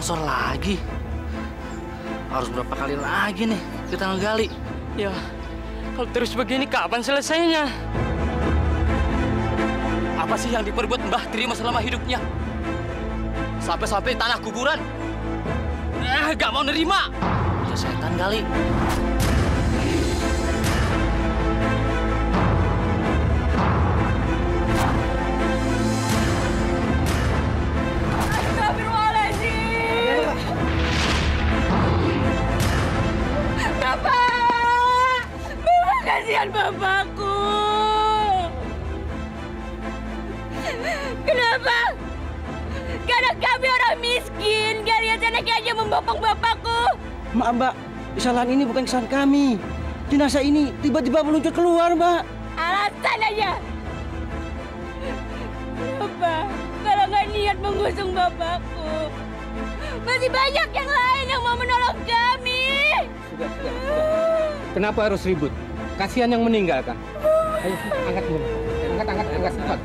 longsor lagi. Harus berapa kali lagi nih kita ngegali? Ya, kalau terus begini kapan selesainya? Apa sih yang diperbuat Mbah Trimo selama hidupnya? Sampai-sampai tanah kuburan. Gak mau nerima. Ya setan kali. Astagfirullahaladzim. Bapak! Bapak, kasihan bapakku. Kenapa? Karena kami orang miskin. Kalian anaknya aja membopong bapakku. Maaf, Mbak. Kesalahan ini bukan kesalahan kami. Jenazah ini tiba-tiba meluncur keluar, Mbak. Alasan aja. Bapak, kalau nggak niat mengusung bapakku, masih banyak yang lain yang mau menolong kami. Sudah. Kenapa harus ribut? Kasihan yang meninggal, kan? Ayo, angkat dulu. Angkat, cepat.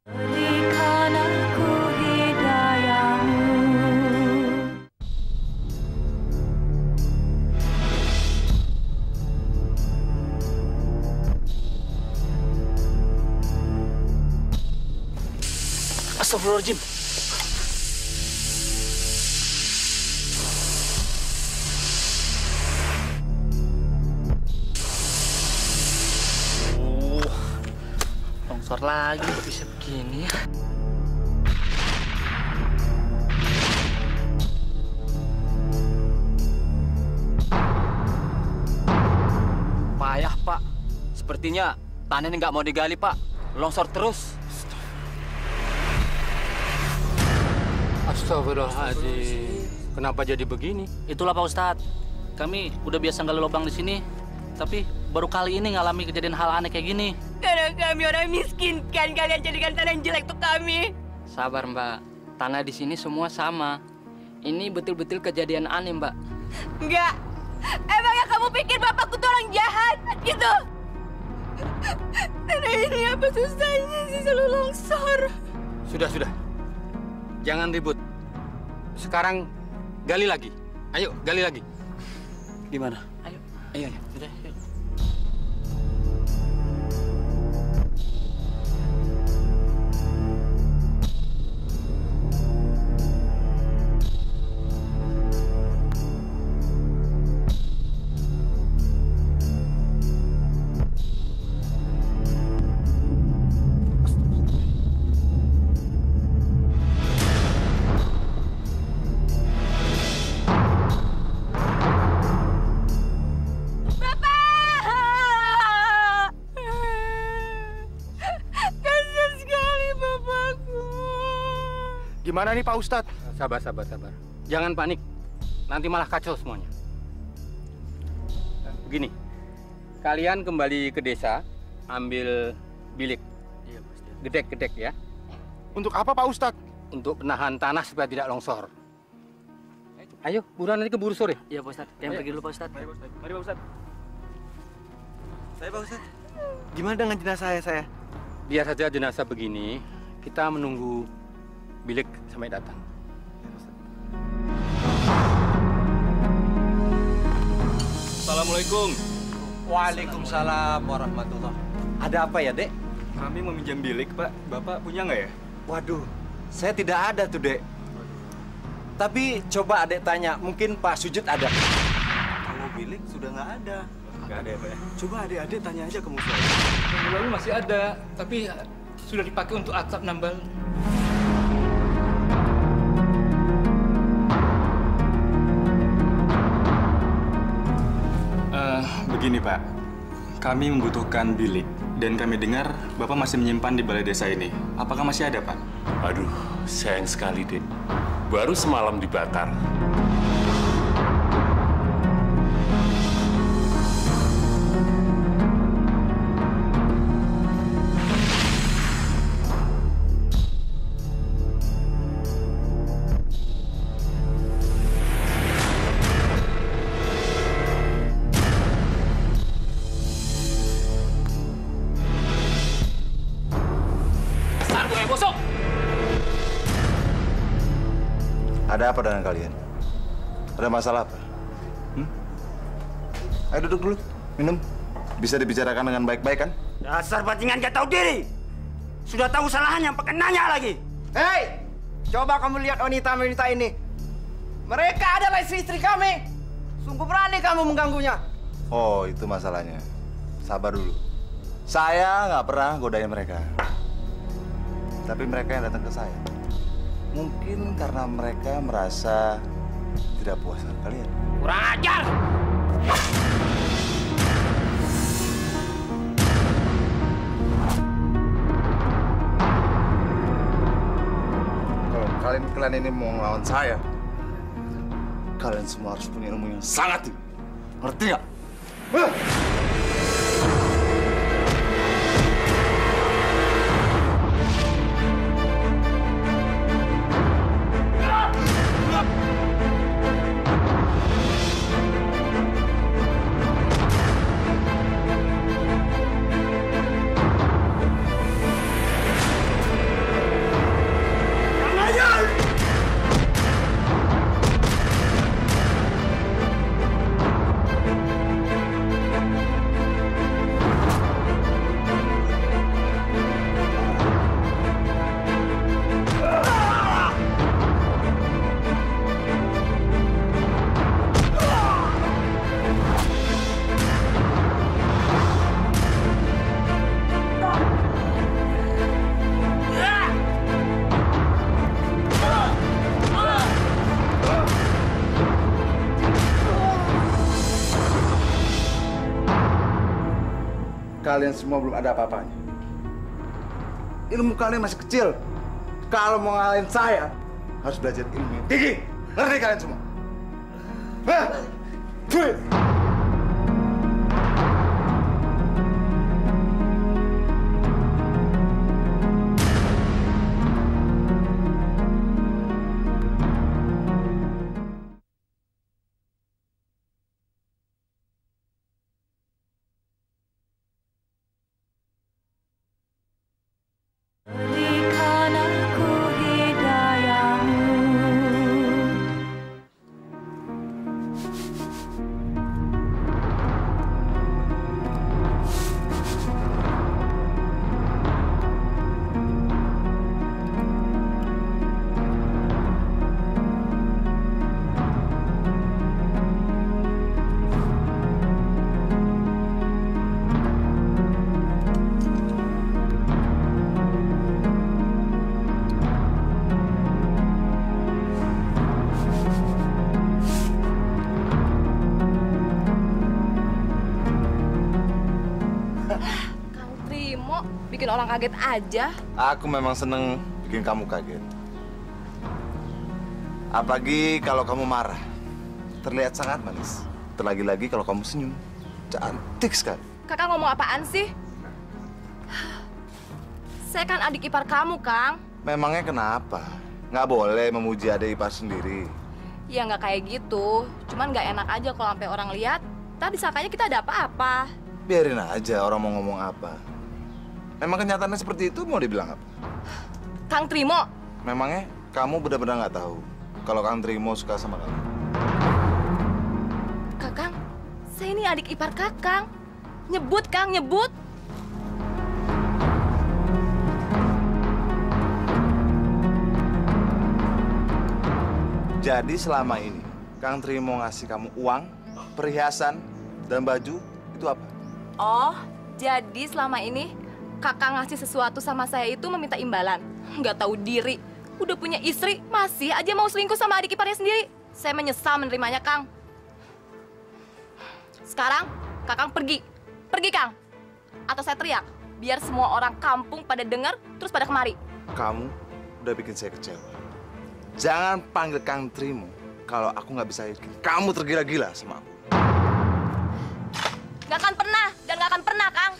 Berikan aku hidayahmu. Astagfirullahaladzim. Longsor lagi, bisa begini ya. Payah, Pak. Sepertinya tanah ini nggak mau digali, Pak. Longsor terus. Astagfirullahaladzim. Kenapa jadi begini? Itulah Pak Ustadz. Kami udah biasa gali lubang di sini, tapi baru kali ini ngalami kejadian hal aneh kayak gini. Karena kami orang miskin, kan kalian jadikan tanah yang jelek untuk kami. Sabar, Mbak. Tanah di sini semua sama. Ini betul-betul kejadian aneh, Mbak. Enggak. Emangnya kamu pikir bapakku tuh orang jahat, gitu? Tanah ini apa susahnya sih selalu longsor? Sudah. Jangan ribut. Sekarang gali lagi. Ayo, gali lagi. Gimana? Ayo. Udah, yuk. Gimana nih Pak Ustadz? Sabar. Jangan panik. Nanti malah kacau semuanya. Begini, kalian kembali ke desa, ambil bilik. Iya, Pak Ustadz. Gedek-gedek ya. Untuk apa Pak Ustadz? Untuk penahan tanah supaya tidak longsor. Ayo, buruan nanti keburu sore. Iya, Pak Ustadz. Yang pergi dulu, Pak Ustadz. Mari Pak Ustadz. Saya Pak Ustadz. Gimana dengan jenazah saya? Biar saja jenazah begini, kita menunggu bilik sampai datang. Assalamualaikum. Waalaikumsalam warahmatullah. Ada apa ya, Dek? Kami mau minjam bilik, Pak. Bapak punya nggak ya? Waduh, saya tidak ada tuh, Dek. Tapi coba Adek tanya, mungkin Pak Sujud ada. Kalau bilik sudah nggak ada. Nggak ada ya, Pak ya? Coba adik-adik tanya aja ke musola. Minggu lalu masih ada, tapi sudah dipakai untuk atap nambal. Begini, Pak. Kami membutuhkan bilik, dan kami dengar Bapak masih menyimpan di balai desa ini. Apakah masih ada, Pak? Aduh, sayang sekali, Dek. Baru semalam dibakar. Ada apa dengan kalian? Ada masalah apa? Ayo duduk dulu, minum. Bisa dibicarakan dengan baik-baik kan? Dasar bajingan gak tahu diri. Sudah tahu salahnya, pakai nanya lagi. Hei, coba kamu lihat wanita-wanita ini. Mereka adalah istri-istri kami. Sungguh berani kamu mengganggunya. Oh, itu masalahnya. Sabar dulu. Saya nggak pernah godain mereka. Tapi mereka yang datang ke saya. Mungkin karena mereka merasa tidak puas dengan kalian. Kurang ajar! Kalau kalian ini mau melawan saya, kalian semua harus punya ilmu yang sangat tinggi. Ngerti nggak? Kalian semua belum ada apa-apanya. Ilmu kalian masih kecil. Kalau mau ngalahin saya, harus belajar ilmu yang tinggi. Ngerti kalian semua? Hah? Bikin orang kaget aja. Aku memang seneng bikin kamu kaget. Apalagi kalau kamu marah. Terlihat sangat manis. Terlagi-lagi kalau kamu senyum. Cantik sekali. Kakang ngomong apaan sih? Saya kan adik ipar kamu, Kang. Memangnya kenapa? Nggak boleh memuji adik ipar sendiri. Ya nggak kayak gitu. Cuman nggak enak aja kalau sampai orang lihat. Tadi disangkanya kita ada apa-apa. Biarin aja orang mau ngomong apa. Memang kenyataannya seperti itu, mau dibilang apa? Kang Trimo. Memangnya kamu benar-benar nggak tahu kalau Kang Trimo suka sama kamu? Kakang, saya ini adik ipar Kakang. Nyebut, Kang, nyebut. Jadi selama ini, Kang Trimo ngasih kamu uang, perhiasan, dan baju, itu apa? Oh, jadi selama ini Kakang ngasih sesuatu sama saya itu meminta imbalan. Nggak tahu diri. Udah punya istri, masih aja mau selingkuh sama adik iparnya sendiri. Saya menyesal menerimanya, Kang. Sekarang, Kakang pergi. Pergi, Kang. Atau saya teriak, biar semua orang kampung pada dengar, terus pada kemari. Kamu udah bikin saya kecewa. Jangan panggil Kang Trimo kalau aku nggak bisa yakin kamu tergila-gila sama aku. Nggak akan pernah, dan nggak akan pernah, Kang.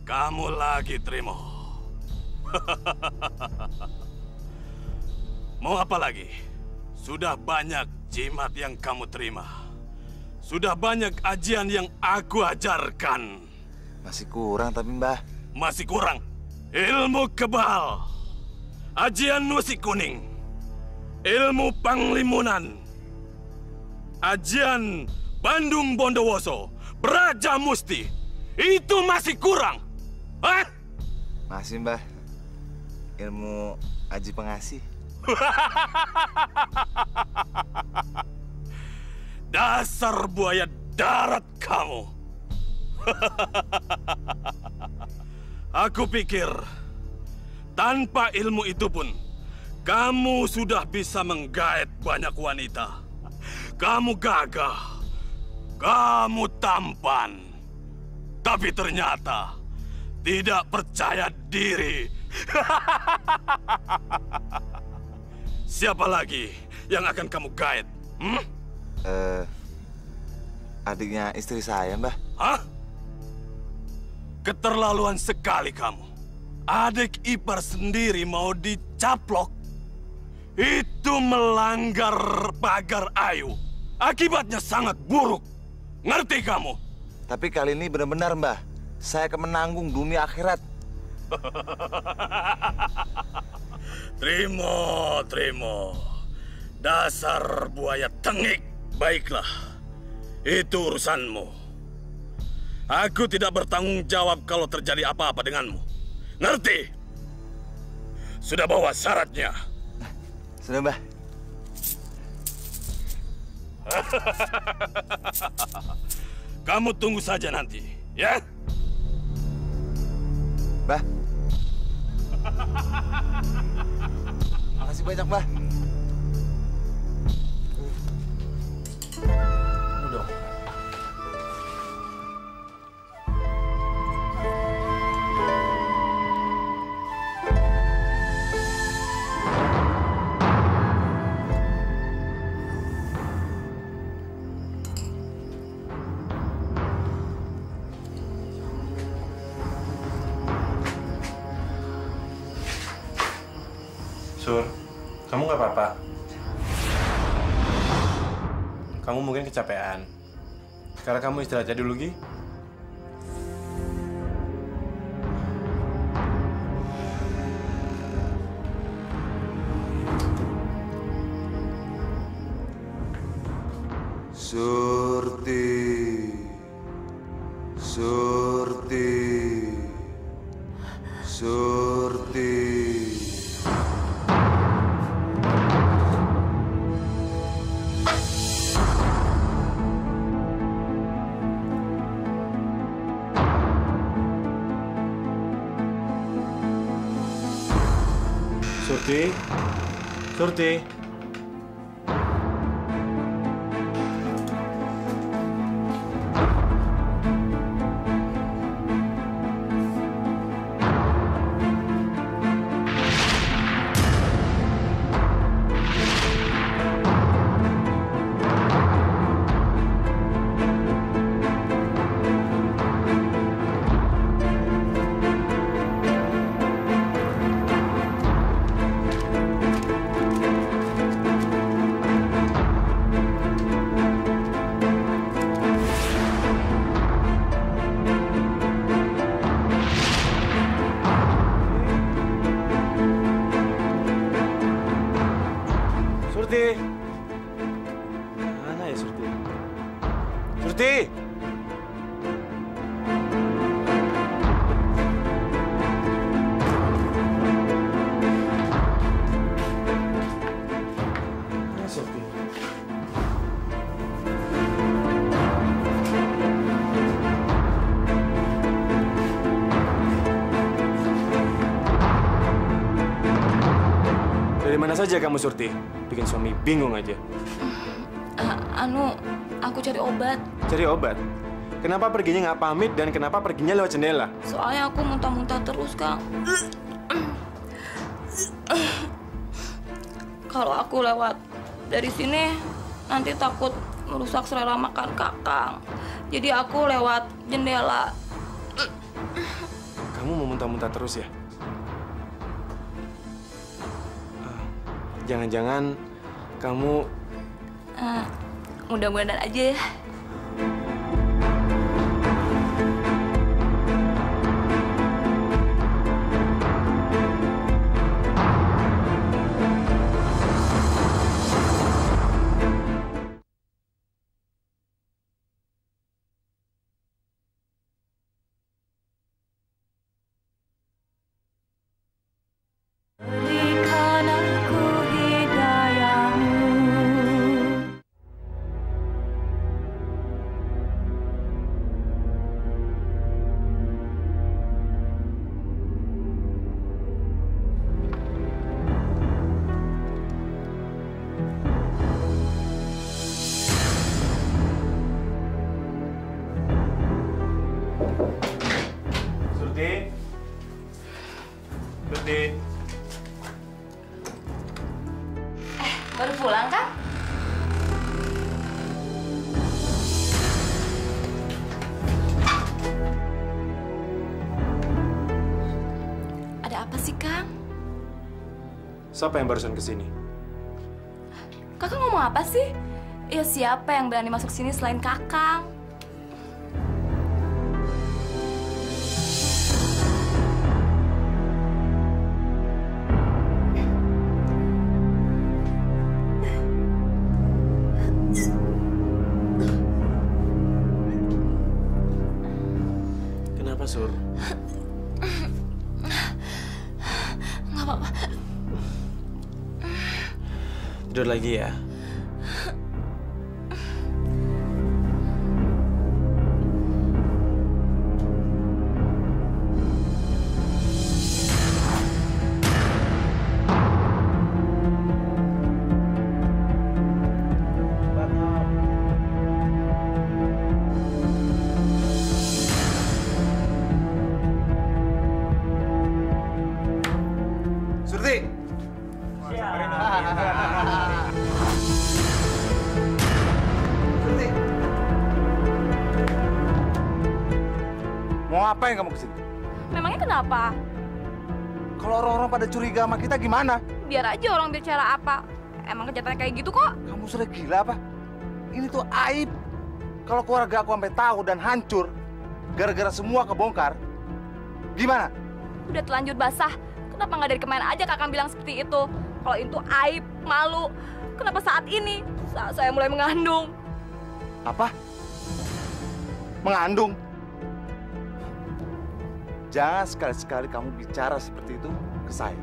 Kamu lagi, Trimo. Mau apa lagi? Sudah banyak jimat yang kamu terima. Sudah banyak ajian yang aku ajarkan. Masih kurang tapi, Mbah. Masih kurang. Ilmu kebal. Ajian nusi kuning. Ilmu panglimunan. Ajian Bandung Bondowoso. Braja Musti. Itu masih kurang. Hah? Masih, Mbah. Ilmu aji pengasih. Dasar buaya darat kamu. Aku pikir tanpa ilmu itu pun kamu sudah bisa menggaet banyak wanita. Kamu gagah. Kamu tampan. Tapi ternyata tidak percaya diri. Siapa lagi yang akan kamu gaet? Adiknya istri saya, Mbah. Hah? Keterlaluan sekali kamu. Adik ipar sendiri mau dicaplok. Itu melanggar pagar ayu. Akibatnya sangat buruk. Ngerti kamu? Tapi kali ini benar-benar, Mbah. Saya akan menanggung dunia akhirat. Trimo. Dasar buaya tengik. Baiklah, itu urusanmu. Aku tidak bertanggung jawab kalau terjadi apa-apa denganmu. Ngerti? Sudah bawa syaratnya? Sudah, Mbah. Kamu tunggu saja nanti, ya? Mbah. Makasih banyak, Mbah. Udah. Sur, kamu nggak apa-apa? Kamu mungkin kecapean. Sekarang kamu istirahat aja dulu, Gi. Surti. Surti. Surti. Surti. Surti. Surti. Mana ya Surti? Surti. Mana Surti? Dari mana saja kamu, Surti? Bikin suami bingung aja. Aku cari obat. Cari obat? Kenapa perginya nggak pamit dan kenapa perginya lewat jendela? Soalnya aku muntah-muntah terus, Kang. Kalau aku lewat dari sini, nanti takut merusak selera makan Kakang. Jadi aku lewat jendela. Kamu mau muntah-muntah terus ya? Jangan-jangan kamu... Mudah-mudahan aja ya. Baru pulang, kan? Ada apa sih, Kang? Siapa yang barusan kesini? Kakang ngomong apa sih? Ya siapa yang berani masuk sini selain Kakang? Kenapa, Sur? Nggak apa-apa. Tidur lagi ya? Surti. Surti. Mau ngapain kamu kesini? Memangnya kenapa? Kalau orang-orang pada curiga sama kita gimana? Biar aja orang bicara apa. Emang kejahatannya kayak gitu kok. Kamu sudah gila apa? Ini tuh aib. Kalau keluarga aku sampai tahu dan hancur gara-gara semua kebongkar, gimana? Udah telanjur basah. Kenapa nggak dari kemarin aja Kakang bilang seperti itu? Kalau itu aib, malu. Kenapa saat ini? Saat saya mulai mengandung. Apa? Mengandung? Jangan sekali-sekali kamu bicara seperti itu ke saya.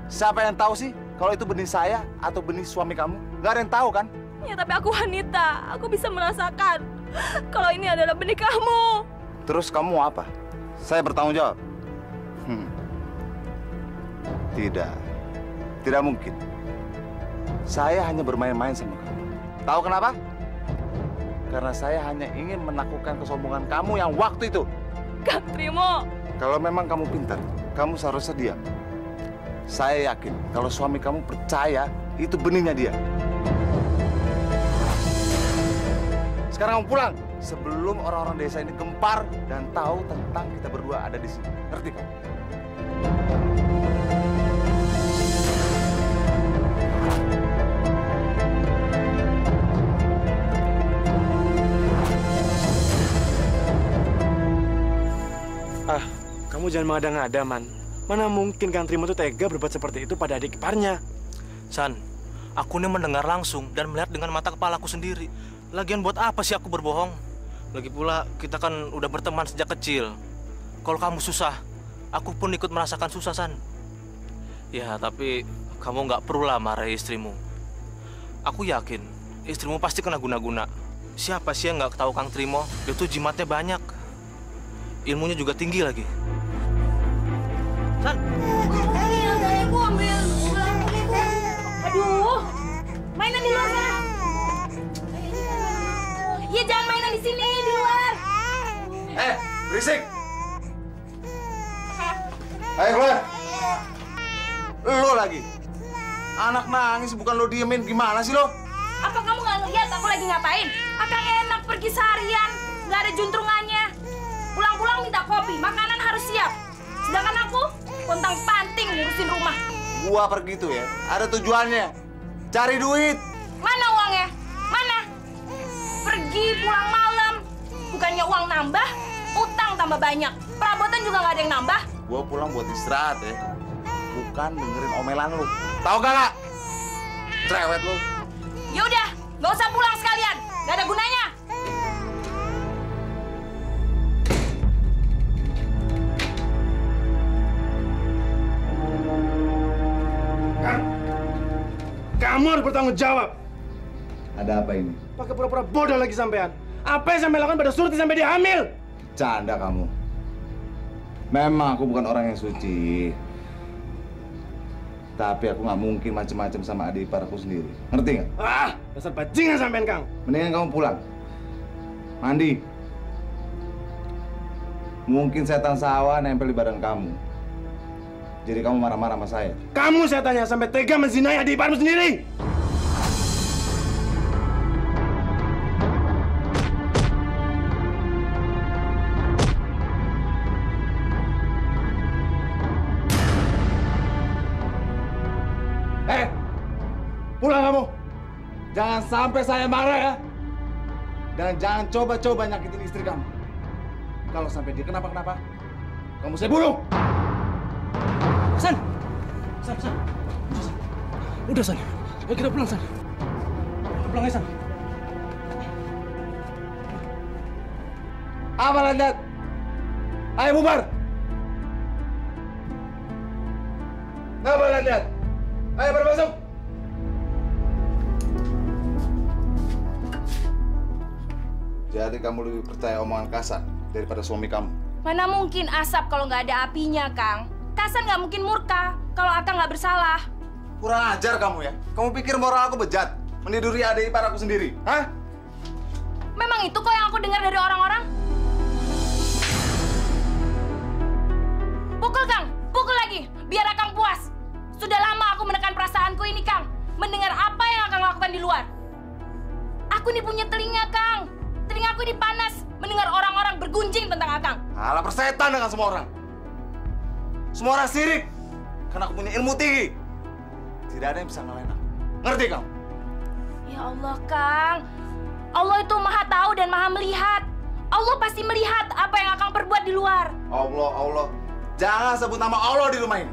Siapa yang tahu sih kalau itu benih saya atau benih suami kamu? Nggak ada yang tahu kan? Ya tapi aku wanita, aku bisa merasakan kalau ini adalah benih kamu. Terus kamu apa? Saya bertanggung jawab. Tidak mungkin. Saya hanya bermain-main sama kamu. Tahu kenapa? Karena saya hanya ingin menaklukkan kesombongan kamu yang waktu itu. Kang Trimo. Kalau memang kamu pintar, kamu seharusnya diam. Saya yakin kalau suami kamu percaya itu benihnya dia. Sekarang kamu pulang sebelum orang-orang desa ini gempar dan tahu tentang kita berdua ada di sini. Ngerti kamu? Kamu jangan mengada-ngada, Man. Mana mungkin Kang Trimo itu tega berbuat seperti itu pada adik iparnya? San, aku ini mendengar langsung dan melihat dengan mata kepalaku sendiri. Lagian buat apa sih aku berbohong? Lagi pula kita kan udah berteman sejak kecil. Kalau kamu susah, aku pun ikut merasakan susah, San. Ya, tapi kamu nggak perlu lah marahi istrimu. Aku yakin istrimu pasti kena guna-guna. Siapa sih yang nggak tahu Kang Trimo? Dia tuh jimatnya banyak. Ilmunya juga tinggi lagi. San. Aduh, mainan di luar sana. Ya jangan mainan di sini, di luar. Berisik! Ayo keluar! Lo lagi. Anak nangis bukan lo diemin, gimana sih lo? Apa kamu nggak ngeliat aku lagi ngapain? Akang enak pergi seharian, nggak ada juntrungannya. Pulang-pulang minta kopi, makanan harus siap. Sedangkan aku pontang-panting ngurusin rumah. Gua pergi tuh ya, ada tujuannya. Cari duit. Mana uangnya? Mana? Pergi pulang malam. Bukannya uang nambah, utang tambah banyak. Perabotan juga nggak ada yang nambah. Gua pulang buat istirahat ya. Bukan dengerin omelan lu. Tahu gak? Cerewet lu. Yaudah, nggak usah pulang sekalian. Nggak ada gunanya. Kamu harus bertanggung jawab. Ada apa ini? Pakai pura-pura bodoh lagi sampean. Apa yang sampai lakukan pada Surti sampai dia hamil? Canda kamu. Memang aku bukan orang yang suci. Tapi aku nggak mungkin macem-macem sama adik ipar aku sendiri. Ngerti nggak? Dasar bajingan sampean, Kang. Mendingan kamu pulang. Mandi. Mungkin setan sawah nempel di badan kamu. Jadi kamu marah-marah sama saya. Kamu saya tanya sampai tega menzinai adik iparmu sendiri. Pulang kamu. Jangan sampai saya marah ya. Dan jangan coba-coba nyakitin istri kamu. Kalau sampai dia kenapa-kenapa, kamu saya bunuh. San. Udah, San. Ayo kita pulang, San. Pulang aja, San. Apa lanjut? Ayo bubar. Apa lanjut? Ayo bermasuk. Jadi kamu lebih percaya omongan Kasan daripada suami kamu? Mana mungkin asap kalau nggak ada apinya, Kang? Kasan nggak mungkin murka kalau Akang nggak bersalah. Kurang ajar kamu ya. Kamu pikir moral aku bejat? Meniduri adik ipar aku sendiri? Hah? Memang itu kok yang aku dengar dari orang-orang? Pukul, Kang! Pukul lagi! Biar Akang puas! Sudah lama aku menekan perasaanku ini, Kang. Mendengar apa yang Akang lakukan di luar. Aku nih punya telinga, Kang. Telingaku ini panas mendengar orang-orang bergunjing tentang Akang. Alah, persetan dengan semua orang. Semua orang sirik. Karena aku punya ilmu tinggi. Tidak ada yang bisa ngalahin aku. Ngerti kamu? Ya Allah, Kang. Allah itu maha tahu dan maha melihat. Allah pasti melihat apa yang Akang perbuat di luar. Allah. Jangan sebut nama Allah di rumah ini.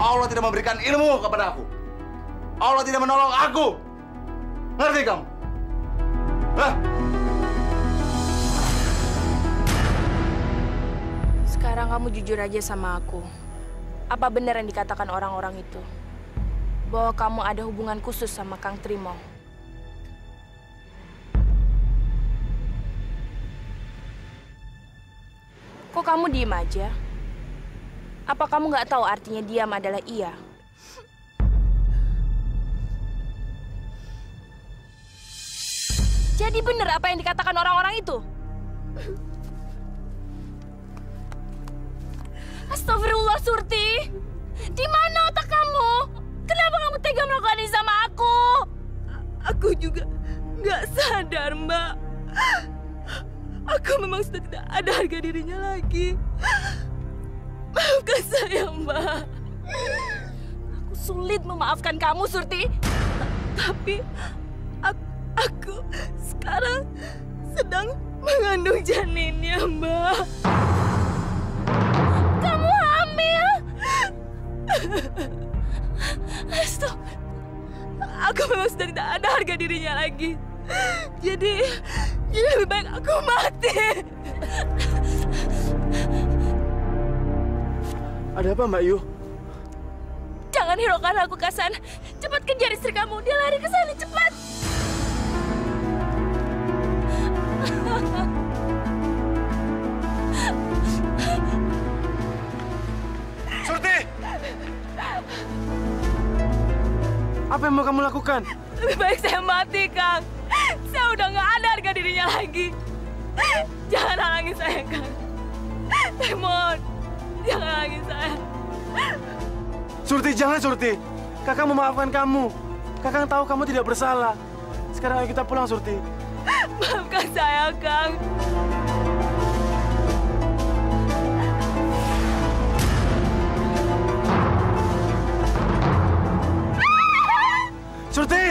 Allah tidak memberikan ilmu kepada aku. Allah tidak menolong aku. Ngerti kamu? Hah? Sekarang kamu jujur aja sama aku. Apa benar yang dikatakan orang-orang itu? Bahwa kamu ada hubungan khusus sama Kang Trimo? Kok kamu diem aja? Apa kamu nggak tahu artinya diam adalah iya? Jadi benar apa yang dikatakan orang-orang itu? Astagfirullah, Surti. Di mana otak kamu? Kenapa kamu tega melakukan ini sama aku? Aku juga nggak sadar, Mbak. Aku memang sudah tidak ada harga dirinya lagi. Maafkan saya, Mbak. Aku sulit memaafkan kamu, Surti. Tapi aku sekarang sedang mengandung janinnya, Mbak. Kamu hamil? Stop. Aku memang sudah tidak ada harga dirinya lagi. Jadi lebih baik aku mati. Ada apa, Mbak Yu? Jangan hiraukan aku, Kasan. Cepat kejar istri kamu. Dia lari ke sana, cepat. Surti! Apa yang mau kamu lakukan? Lebih baik saya mati, Kang. Saya udah nggak ada harga dirinya lagi. Jangan halangi saya, Kang. Saya mohon, jangan halangi saya. Surti, jangan, Surti. Kakak memaafkan kamu. Kakak tahu kamu tidak bersalah. Sekarang ayo kita pulang, Surti. Maafkan saya, Kang. Surti!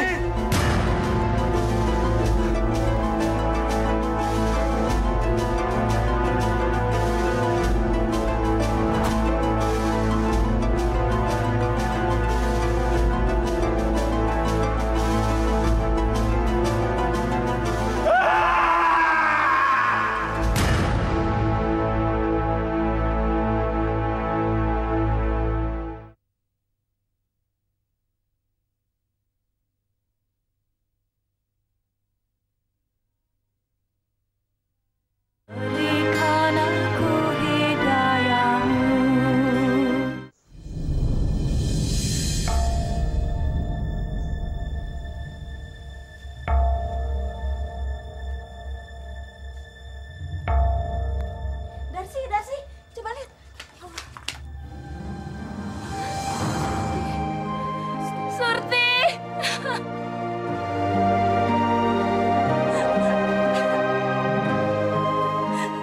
Darsi, coba lihat. Surti!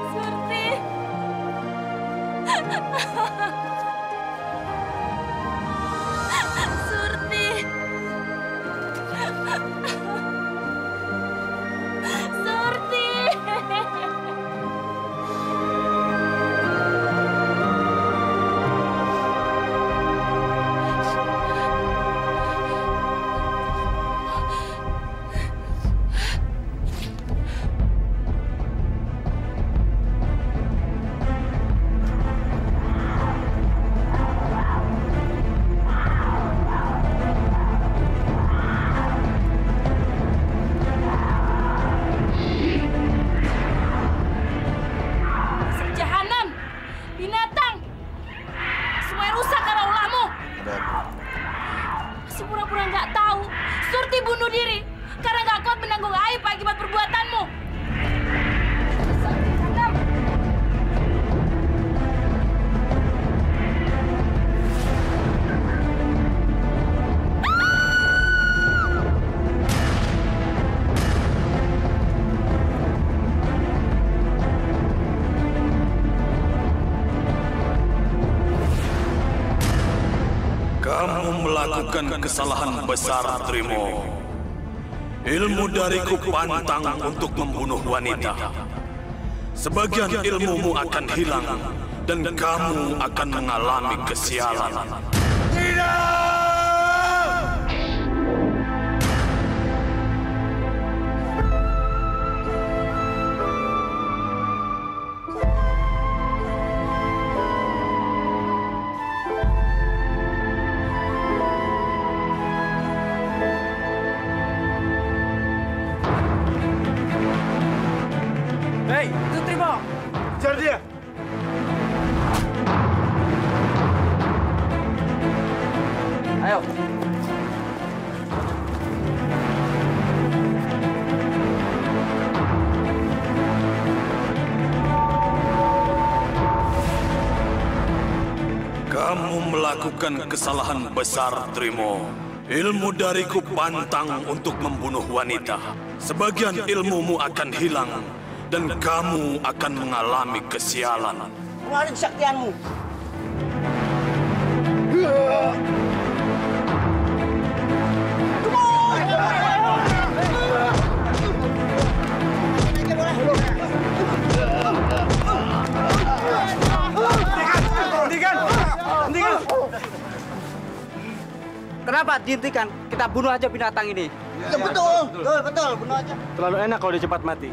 Surti! Surti! Jahanam! Binatang! Semua rusak karena ulahmu! Masih pura-pura nggak tahu. Surti bunuh diri karena nggak kuat menanggung aib akibat perbuatanmu. Jahanam! Kamu melakukan kesalahan besar, Trimo. Ilmu dariku pantang untuk membunuh wanita. Sebagian ilmumu akan hilang dan kamu akan mengalami kesialan. Hei, itu Trimo. Kejar dia. Ayo. Kamu melakukan kesalahan besar, Trimo. Ilmu dariku pantang untuk membunuh wanita. Sebagian ilmumu akan hilang, dan kamu akan mengalami kesialan. Keluarin kesaktianmu. Hentikan! Kenapa dihentikan? Kita bunuh aja binatang ini. Ya, betul, bunuh aja. Terlalu enak kalau dia cepat mati.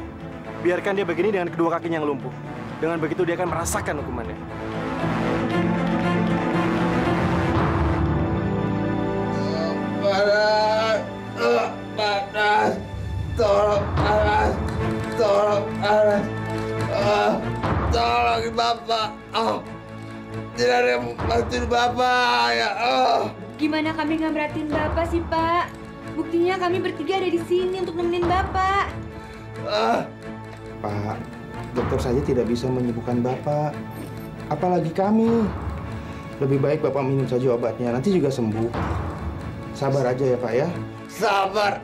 Biarkan dia begini dengan kedua kakinya yang lumpuh. Dengan begitu dia akan merasakan hukumannya. Panas, tolong panas, tolong Bapak. Tidak ada yang bantuin Bapak ya. Gimana kami nggak merhatiin Bapak sih, Pak? Buktinya kami bertiga ada di sini untuk nemenin Bapak. Pak, dokter saja tidak bisa menyembuhkan Bapak. Apalagi kami. Lebih baik Bapak minum saja obatnya, nanti juga sembuh. Sabar aja ya, Pak ya. Sabar.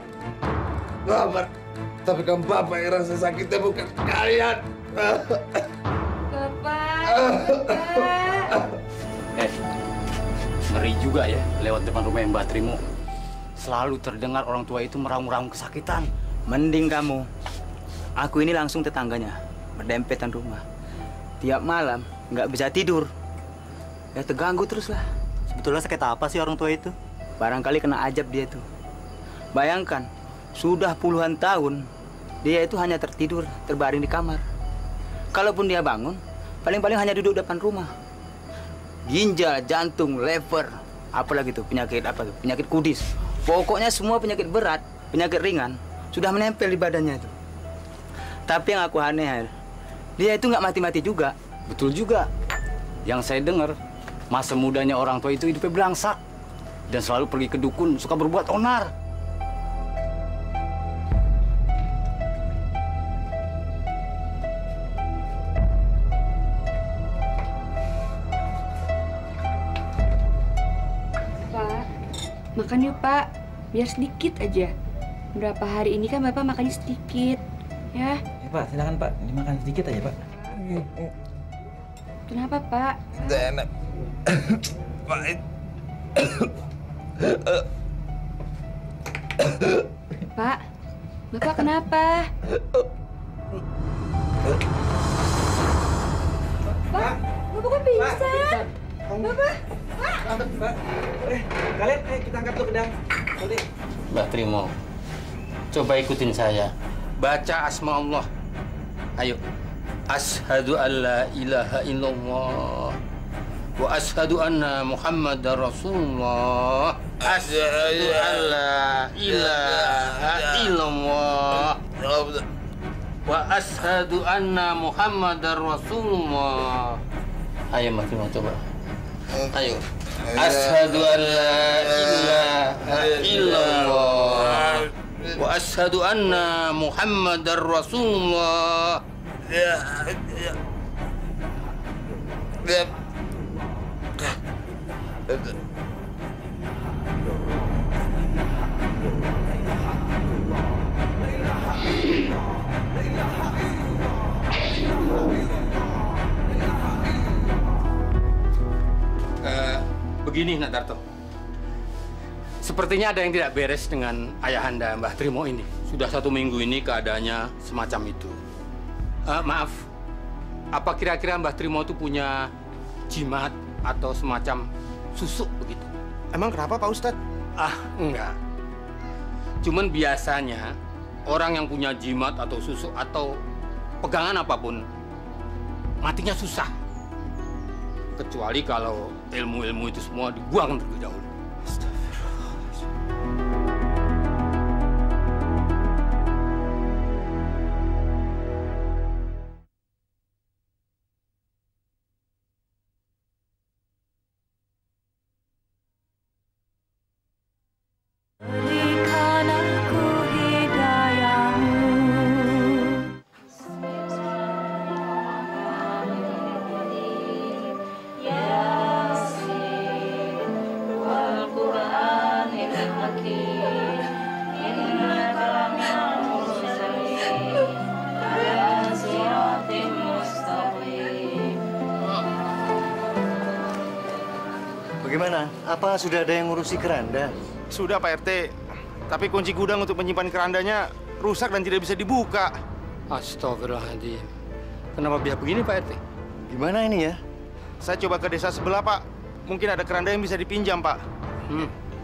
Tapi kan Bapak yang rasa sakitnya bukan kalian. Bapak. Ngeri juga ya lewat depan rumah Mbak Trimo. Selalu terdengar orang tua itu meraung-raung kesakitan. Mending kamu. Aku ini langsung tetangganya, berdempetan rumah. Tiap malam nggak bisa tidur. Ya terganggu terus lah. Sebetulnya sakit apa sih orang tua itu? Barangkali kena ajab dia tuh. Bayangkan, sudah puluhan tahun dia itu hanya tertidur, terbaring di kamar. Kalaupun dia bangun, paling-paling hanya duduk depan rumah. Ginjal, jantung, lever, apalagi tuh penyakit apa tuh? Penyakit kudis. Pokoknya semua penyakit berat, penyakit ringan sudah menempel di badannya itu. Tapi yang aku aneh, dia itu nggak mati-mati juga. Betul juga. Yang saya dengar, masa mudanya orang tua itu hidupnya belangsak dan selalu pergi ke dukun, suka berbuat onar. Makan yuk, Pak. Biar sedikit aja. Berapa hari ini kan Bapak makannya sedikit. Ya. Ya, Pak, silakan Pak. Dimakan sedikit aja, Pak. Kenapa, Pak? Tidak enak. Pahit. Pak, Bapak kenapa? Pak, Bapak kok pingsan? Bapak? Kalian, kita angkat tuh ke dalam. Mbak Trimo, coba ikutin saya. Baca asma Allah. Ayo. Ashhadu an la ilaha illallah wa ashhadu anna Muhammadar Rasulullah. Ashhadu an la ilaha illallah wa ashhadu anna Muhammadar Rasulullah. Ayo Mbak Trimo, coba. Ayo. Ashhadu an la ilaha illallah wa ashhadu anna Muhammadar Rasulullah. Begini, Nadarto. Sepertinya ada yang tidak beres dengan ayahanda Mbah Trimo ini. Sudah 1 minggu ini keadaannya semacam itu. Maaf, apa kira-kira Mbah Trimo itu punya jimat atau semacam susuk begitu? Emang kenapa Pak Ustadz? Enggak. Cuman biasanya orang yang punya jimat atau susuk atau pegangan apapun matinya susah. Kecuali kalau ilmu-ilmu itu semua dibuang terlebih dahulu. Apa sudah ada yang ngurusi keranda? Sudah Pak RT, tapi kunci gudang untuk menyimpan kerandanya rusak dan tidak bisa dibuka. Astagfirullahaladzim. Kenapa biar begini Pak RT? Gimana ini ya? Saya coba ke desa sebelah Pak, mungkin ada keranda yang bisa dipinjam Pak.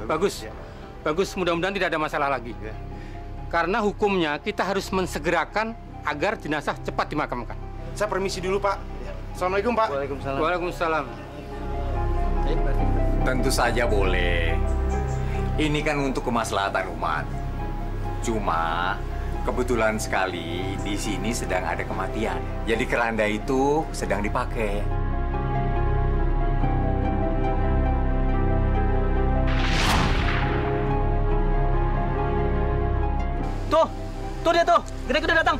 Bagus. Bagus, mudah-mudahan tidak ada masalah lagi. Karena hukumnya kita harus mensegerakan agar jenazah cepat dimakamkan. Saya permisi dulu Pak. Assalamualaikum Pak. Waalaikumsalam. Waalaikumsalam. Tentu saja boleh. Ini kan untuk kemaslahatan umat. Cuma kebetulan sekali di sini sedang ada kematian. Jadi keranda itu sedang dipakai. Tuh dia tuh, gede udah datang.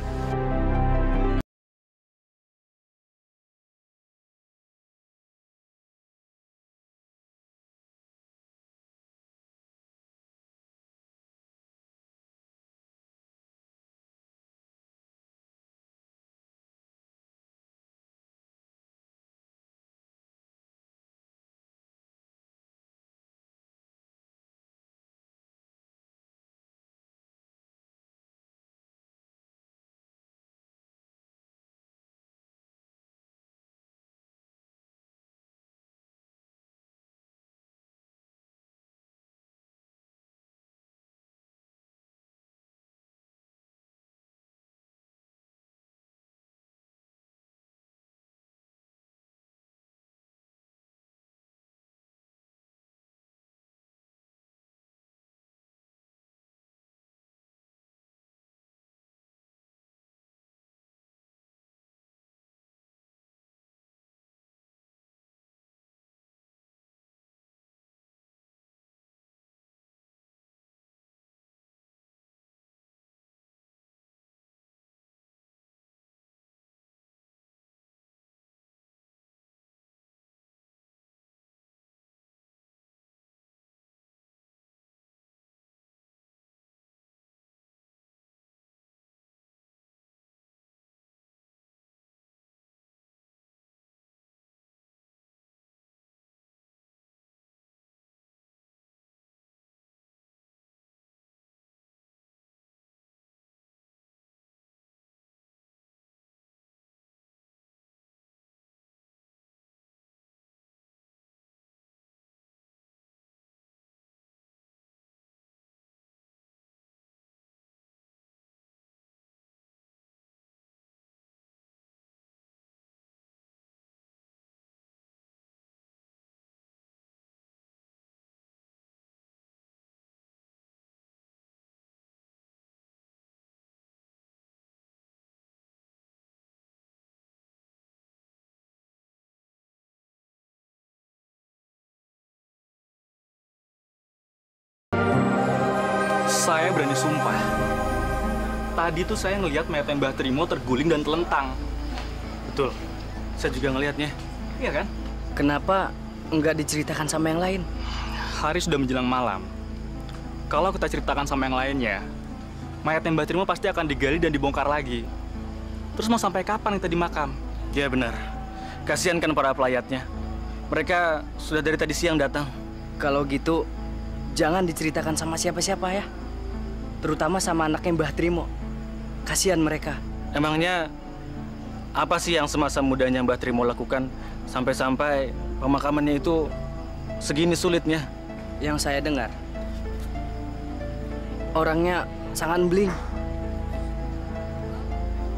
Saya berani sumpah. Tadi tuh saya ngelihat mayat Mbah Trimo terguling dan telentang. Betul. Saya juga ngelihatnya. Iya kan? Kenapa nggak diceritakan sama yang lain? Hari sudah menjelang malam. Kalau kita ceritakan sama yang lainnya, mayat Mbah Trimo pasti akan digali dan dibongkar lagi. Terus mau sampai kapan kita dimakam? Ya benar. Kasihan kan para pelayatnya. Mereka sudah dari tadi siang datang. Kalau gitu, jangan diceritakan sama siapa-siapa ya. Terutama sama anaknya Mbah Trimo. Kasihan mereka. Emangnya apa sih yang semasa mudanya Mbah Trimo lakukan sampai-sampai pemakamannya itu segini sulitnya? Yang saya dengar, orangnya sangat beling,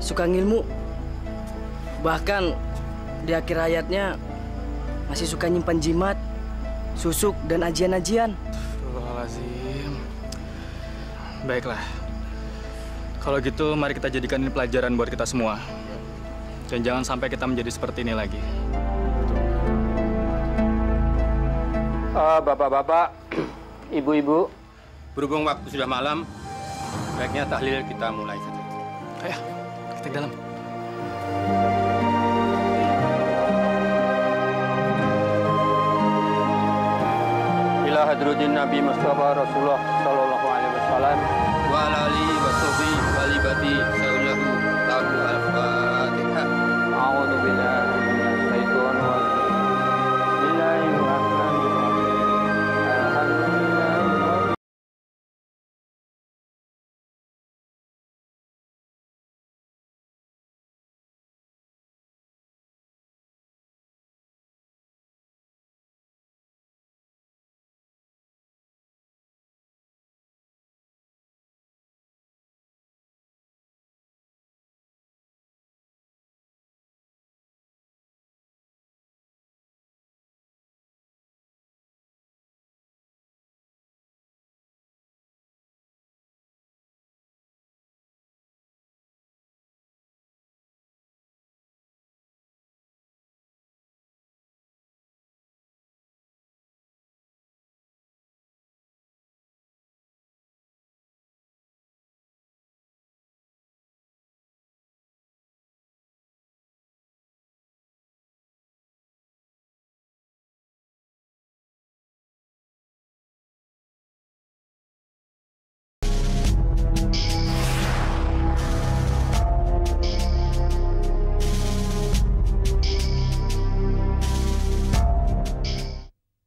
suka ngilmu. Bahkan di akhir hayatnya masih suka nyimpan jimat, susuk, dan ajian-ajian. Astagfirullahaladzim. Baiklah. Kalau gitu, mari kita jadikan ini pelajaran buat kita semua. Dan jangan sampai kita menjadi seperti ini lagi. Bapak-bapak, ibu-ibu, berhubung waktu sudah malam, baiknya tahlil kita mulai saja. Ayo, kita ke dalam. Ila hadrutin Nabi Mustafa Rasulullah